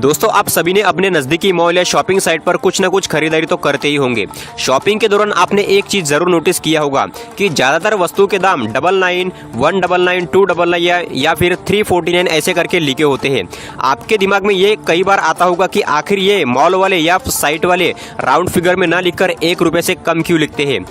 दोस्तों आप सभी ने अपने नज़दीकी मॉल या शॉपिंग साइट पर कुछ ना कुछ खरीदारी तो करते ही होंगे। शॉपिंग के दौरान आपने एक चीज़ ज़रूर नोटिस किया होगा कि ज़्यादातर वस्तुओं के दाम 99, 199, 299 या फिर 349 ऐसे करके लिखे होते हैं। आपके दिमाग में ये कई बार आता होगा कि आखिर ये मॉल वाले या साइट वाले राउंड फिगर में ना लिखकर ₹1 से कम क्यों लिखते हैं।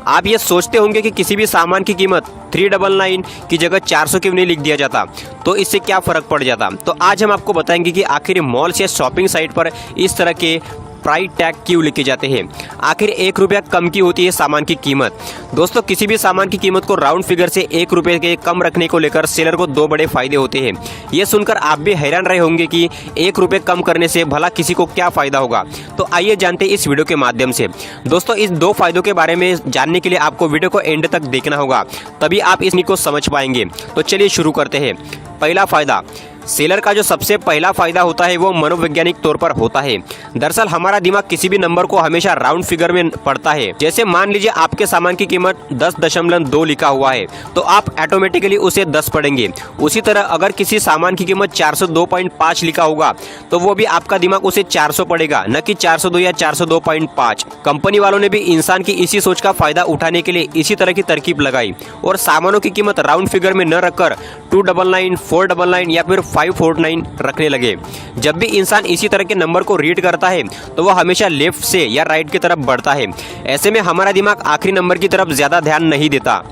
आप ये सोचते होंगे कि किसी भी सामान की कीमत 399 की जगह 400 क्यों नहीं लिख दिया जाता, तो इससे क्या फ़र्क पड़ जाता। तो आज हम आपको बताएंगे कि आखिर मॉल्स या शॉपिंग साइट पर इस तरह के प्राइस टैग क्यों लिखे जाते हैं। आखिर ₹1 कम की होती है सामान की कीमत। दोस्तों किसी भी सामान की कीमत को राउंड फिगर से ₹1 के कम रखने को लेकर सेलर को 2 बड़े फायदे होते हैं। ये सुनकर आप भी हैरान रहे होंगे कि ₹1 कम करने से भला किसी को क्या फ़ायदा होगा। तो आइए जानते हैं इस वीडियो के माध्यम से। दोस्तों इस 2 फायदों के बारे में जानने के लिए आपको वीडियो को एंड तक देखना होगा, तभी आप इसको समझ पाएंगे। तो चलिए शुरू करते हैं। पहला फायदा, सेलर का जो सबसे पहला फायदा होता है वो मनोवैज्ञानिक तौर पर होता है। दरअसल हमारा दिमाग किसी भी नंबर को हमेशा राउंड फिगर में पढ़ता है। जैसे मान लीजिए आपके सामान की कीमत 10.2 लिखा हुआ है तो आप ऑटोमेटिकली उसे 10 पढ़ेंगे। उसी तरह अगर किसी सामान की कीमत 402.5 लिखा होगा तो वो भी आपका दिमाग उसे 400 पढ़ेगा, न कि 402 या 402.5। कंपनी वालों ने भी इंसान की इसी सोच का फायदा उठाने के लिए इसी तरह की तरकीब लगाई और सामानों की कीमत राउंड फिगर में न रखकर 299, 499 या फिर 549 रखने लगे। जब भी इंसान इसी तरह के नंबर को रीड करता है तो वह हमेशा लेफ्ट से या राइट की तरफ बढ़ता है। ऐसे में हमारा दिमाग आखिरी नंबर की तरफ ज्यादा ध्यान नहीं देता।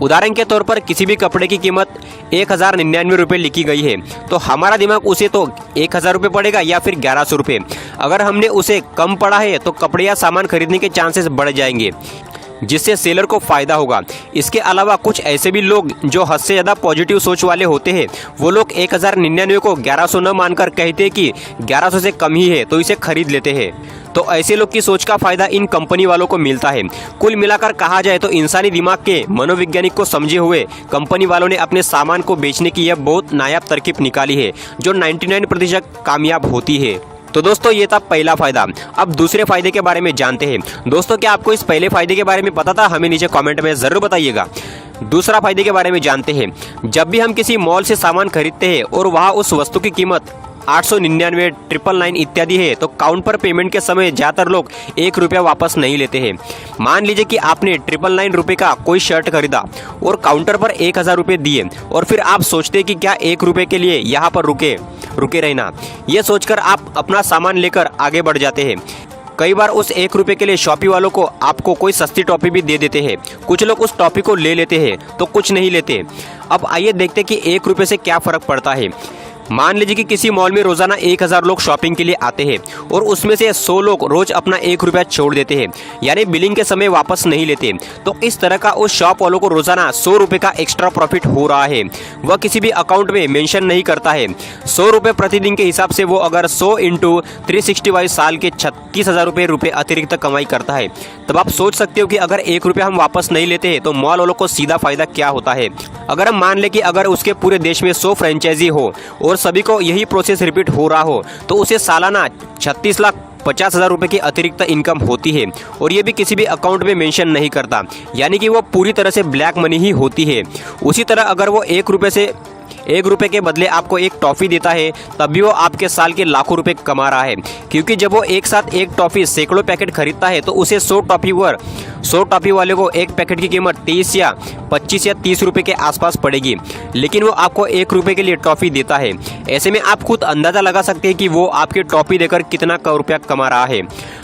उदाहरण के तौर पर किसी भी कपड़े की कीमत ₹1099 लिखी गई है तो हमारा दिमाग उसे तो ₹1000 पड़ेगा या फिर ₹1100। अगर हमने उसे कम पढ़ा है तो कपड़े या सामान खरीदने के चांसेस बढ़ जाएंगे, जिससे सेलर को फायदा होगा। इसके अलावा कुछ ऐसे भी लोग जो हद से ज़्यादा पॉजिटिव सोच वाले होते हैं, वो लोग 1099 को 1100 न मानकर कहते हैं कि 1100 से कम ही है तो इसे खरीद लेते हैं। तो ऐसे लोग की सोच का फायदा इन कंपनी वालों को मिलता है। कुल मिलाकर कहा जाए तो इंसानी दिमाग के मनोवैज्ञानिक को समझे हुए कंपनी वालों ने अपने सामान को बेचने की यह बहुत नायाब तरकीब निकाली है जो 99% कामयाब होती है। तो दोस्तों ये था पहला फायदा। अब दूसरे फायदे के बारे में जानते हैं। दोस्तों क्या आपको इस पहले फायदे के बारे में पता था? हमें नीचे कमेंट में जरूर बताइएगा। दूसरा फायदे के बारे में जानते हैं। जब भी हम किसी मॉल से सामान खरीदते हैं और वहाँ उस वस्तु की कीमत 899, 999 इत्यादि है तो काउंटर पर पेमेंट के समय ज्यादातर लोग ₹1 वापस नहीं लेते हैं। मान लीजिए कि आपने ₹999 का कोई शर्ट खरीदा और काउंटर पर ₹1000 दिए और फिर आप सोचते हैं कि क्या ₹1 के लिए यहाँ पर रुके रहना। ये सोचकर आप अपना सामान लेकर आगे बढ़ जाते हैं। कई बार उस ₹1 के लिए शॉपी वालों को आपको कोई सस्ती टॉफी भी दे देते हैं। कुछ लोग उस टॉफी को ले लेते हैं तो कुछ नहीं लेते। अब आइए देखते हैं कि ₹1 से क्या फर्क पड़ता है। मान लीजिए कि किसी मॉल में रोजाना 1000 लोग शॉपिंग के लिए आते हैं और उसमें से 100 लोग रोज अपना ₹1 छोड़ देते हैं, यानी बिलिंग के समय वापस नहीं लेते। तो इस तरह का उस शॉप वालों को रोजाना ₹100 का एक्स्ट्रा प्रॉफिट हो रहा है। वह किसी भी अकाउंट में मेंशन नहीं करता है। ₹100 प्रतिदिन के हिसाब से वो अगर 100 × 365 साल के ₹36,000 अतिरिक्त कमाई करता है। तब आप सोच सकते हो कि अगर ₹1 हम वापस नहीं लेते हैं तो मॉल वालों को सीधा फायदा क्या होता है। अगर हम मान लें कि अगर उसके पूरे देश में 100 फ्रेंचाइजी हो और सभी को यही प्रोसेस रिपीट हो रहा हो तो उसे सालाना ₹36,50,000 की अतिरिक्त इनकम होती है और ये भी किसी भी अकाउंट में मेंशन नहीं करता, यानी कि वो पूरी तरह से ब्लैक मनी ही होती है। उसी तरह अगर वो ₹1 के बदले आपको एक टॉफी देता है तब भी वो आपके साल के लाखों रुपए कमा रहा है, क्योंकि जब वो एक साथ एक टॉफी सैकड़ों पैकेट खरीदता है तो उसे 100 टॉफी वाले को एक पैकेट की कीमत 23 या 25 या 30 रुपए के आसपास पड़ेगी, लेकिन वो आपको ₹1 के लिए टॉफी देता है। ऐसे में आप खुद अंदाजा लगा सकते हैं कि वो आपकी टॉफी देकर कितना रुपया कमा रहा है।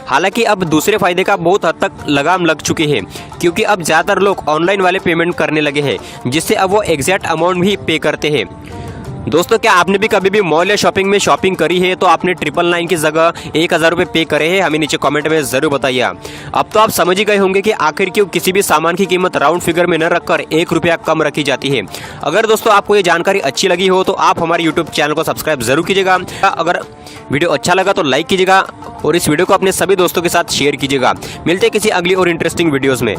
हालांकि अब दूसरे फायदे का बहुत हद तक लगाम लग चुके हैं, क्योंकि अब ज़्यादातर लोग ऑनलाइन वाले पेमेंट करने लगे हैं, जिससे अब वो एग्जैक्ट अमाउंट भी पे करते हैं। दोस्तों क्या आपने भी कभी भी मॉल या शॉपिंग में शॉपिंग करी है तो आपने 999 की जगह ₹1000 पे करे हैं? हमें नीचे कमेंट में जरूर बताइए। अब तो आप समझ ही गए होंगे कि आखिर क्यों किसी भी सामान की कीमत राउंड फिगर में न रखकर ₹1 कम रखी जाती है। अगर दोस्तों आपको ये जानकारी अच्छी लगी हो तो आप हमारे YouTube चैनल को सब्सक्राइब जरूर कीजिएगा। अगर वीडियो अच्छा लगा तो लाइक कीजिएगा और इस वीडियो को अपने सभी दोस्तों के साथ शेयर कीजिएगा। मिलते हैं किसी अगली और इंटरेस्टिंग वीडियोज़ में।